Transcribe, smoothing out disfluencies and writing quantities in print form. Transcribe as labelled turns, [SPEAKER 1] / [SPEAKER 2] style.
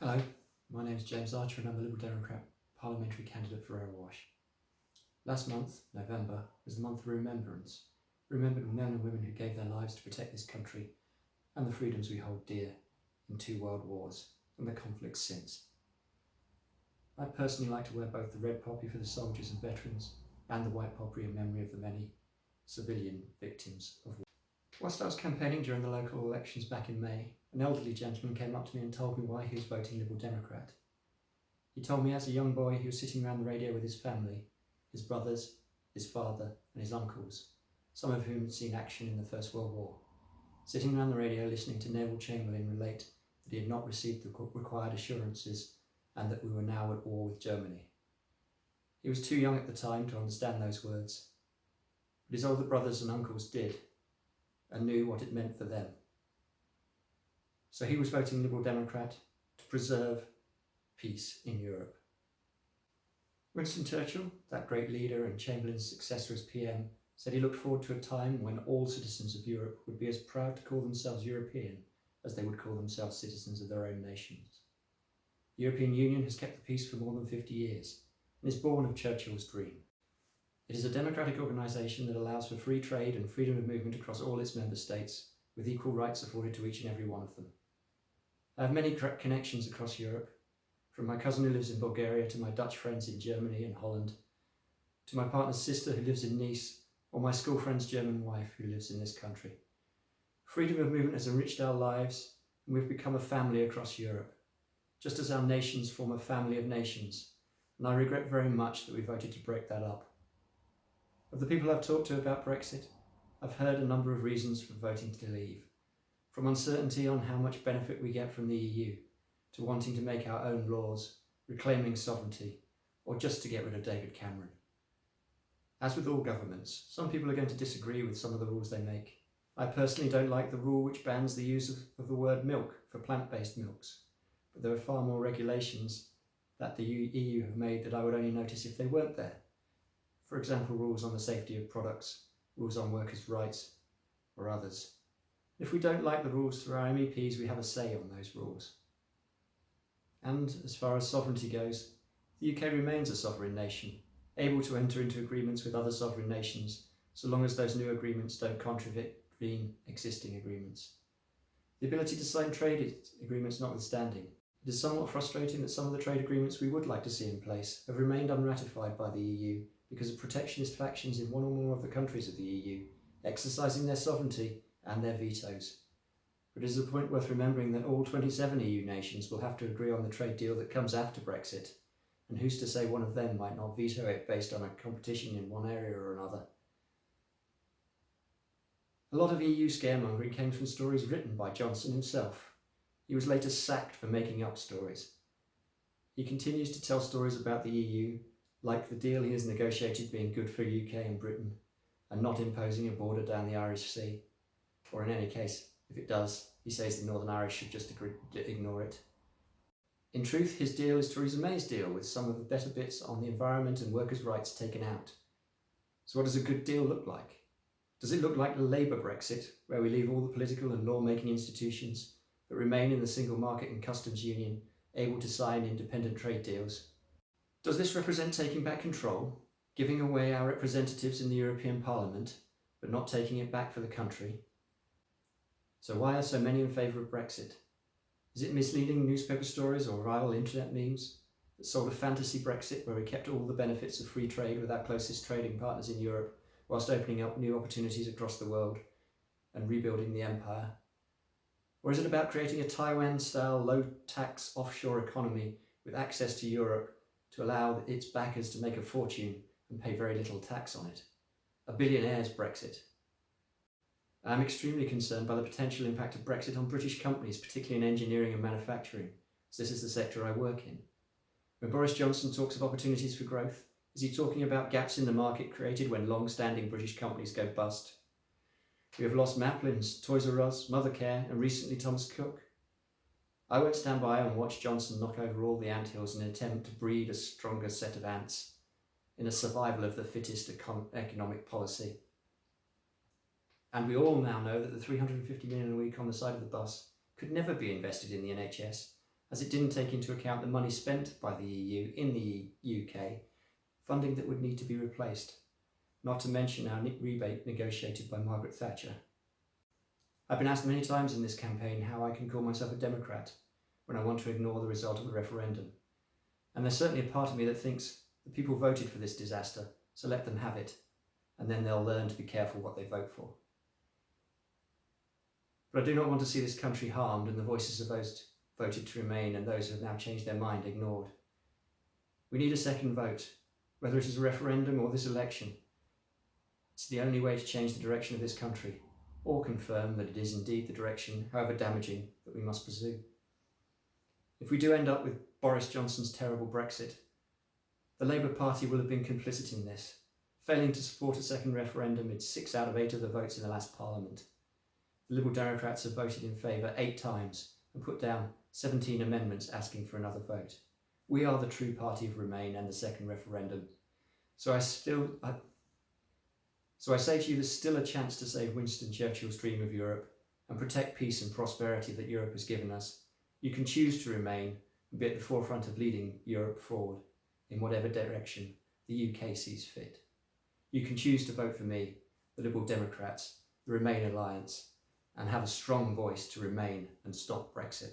[SPEAKER 1] Hello, my name is James Archer and I'm a Liberal Democrat Parliamentary Candidate for Erewash. Last month, November, was the month of remembrance. Remembered men and women who gave their lives to protect this country and the freedoms we hold dear in 2 world wars and the conflicts since. I personally like to wear both the red poppy for the soldiers and veterans and the white poppy in memory of the many civilian victims of war. Whilst I was campaigning during the local elections back in May, an elderly gentleman came up to me and told me why he was voting Liberal Democrat. He told me as a young boy he was sitting around the radio with his family, his brothers, his father and his uncles, some of whom had seen action in the First World War, sitting around the radio listening to Neville Chamberlain relate that he had not received the required assurances and that we were now at war with Germany. He was too young at the time to understand those words, but his older brothers and uncles did and knew what it meant for them. So he was voting Liberal Democrat to preserve peace in Europe. Winston Churchill, that great leader and Chamberlain's successor as PM, said he looked forward to a time when all citizens of Europe would be as proud to call themselves European as they would call themselves citizens of their own nations. The European Union has kept the peace for more than 50 years and is born of Churchill's dream. It is a democratic organisation that allows for free trade and freedom of movement across all its member states, with equal rights afforded to each and every one of them. I have many connections across Europe, from my cousin who lives in Bulgaria to my Dutch friends in Germany and Holland, to my partner's sister who lives in Nice, or my school friend's German wife who lives in this country. Freedom of movement has enriched our lives, and we've become a family across Europe, just as our nations form a family of nations, and I regret very much that we voted to break that up. Of the people I've talked to about Brexit, I've heard a number of reasons for voting to leave, from uncertainty on how much benefit we get from the EU, to wanting to make our own laws, reclaiming sovereignty, or just to get rid of David Cameron. As with all governments, some people are going to disagree with some of the rules they make. I personally don't like the rule which bans the use of the word milk for plant-based milks, but there are far more regulations that the EU have made that I would only notice if they weren't there. For example, rules on the safety of products, rules on workers' rights, or others. If we don't like the rules through our MEPs, we have a say on those rules. And as far as sovereignty goes, the UK remains a sovereign nation, able to enter into agreements with other sovereign nations, so long as those new agreements don't contravene existing agreements. The ability to sign trade agreements notwithstanding, it is somewhat frustrating that some of the trade agreements we would like to see in place have remained unratified by the EU because of protectionist factions in one or more of the countries of the EU, exercising their sovereignty and their vetoes. But it is a point worth remembering that all 27 EU nations will have to agree on the trade deal that comes after Brexit, and who's to say one of them might not veto it based on a competition in one area or another. A lot of EU scaremongering came from stories written by Johnson himself. He was later sacked for making up stories. He continues to tell stories about the EU, like the deal he has negotiated being good for UK and Britain, and not imposing a border down the Irish Sea. Or in any case, if it does, he says the Northern Irish should just ignore it. In truth, his deal is Theresa May's deal, with some of the better bits on the environment and workers' rights taken out. So what does a good deal look like? Does it look like the Labour Brexit, where we leave all the political and law-making institutions, but remain in the single market and customs union, able to sign independent trade deals? Does this represent taking back control, giving away our representatives in the European Parliament, but not taking it back for the country? So why are so many in favour of Brexit? Is it misleading newspaper stories or rival internet memes that sold a fantasy Brexit where we kept all the benefits of free trade with our closest trading partners in Europe, whilst opening up new opportunities across the world and rebuilding the empire? Or is it about creating a Taiwan-style low-tax offshore economy with access to Europe to allow its backers to make a fortune and pay very little tax on it? A billionaire's Brexit. I am extremely concerned by the potential impact of Brexit on British companies, particularly in engineering and manufacturing, as this is the sector I work in. When Boris Johnson talks of opportunities for growth, is he talking about gaps in the market created when long-standing British companies go bust? We have lost Maplin's, Toys R Us, Mothercare and recently Thomas Cook. I won't stand by and watch Johnson knock over all the anthills in an attempt to breed a stronger set of ants in a survival of the fittest economic policy. And we all now know that the 350 million a week on the side of the bus could never be invested in the NHS as it didn't take into account the money spent by the EU in the UK, funding that would need to be replaced, not to mention our rebate negotiated by Margaret Thatcher. I've been asked many times in this campaign how I can call myself a Democrat when I want to ignore the result of the referendum. And there's certainly a part of me that thinks the people voted for this disaster, so let them have it, and then they'll learn to be careful what they vote for. But I do not want to see this country harmed and the voices of those voted to remain and those who have now changed their mind ignored. We need a second vote, whether it is a referendum or this election. It's the only way to change the direction of this country, or confirm that it is indeed the direction, however damaging, that we must pursue. If we do end up with Boris Johnson's terrible Brexit, the Labour Party will have been complicit in this, failing to support a second referendum in 6 out of 8 of the votes in the last Parliament. The Liberal Democrats have voted in favour 8 times and put down 17 amendments asking for another vote. We are the true party of Remain and the second referendum. So I say to you, there's still a chance to save Winston Churchill's dream of Europe and protect peace and prosperity that Europe has given us. You can choose to remain and be at the forefront of leading Europe forward in whatever direction the UK sees fit. You can choose to vote for me, the Liberal Democrats, the Remain Alliance, and have a strong voice to remain and stop Brexit.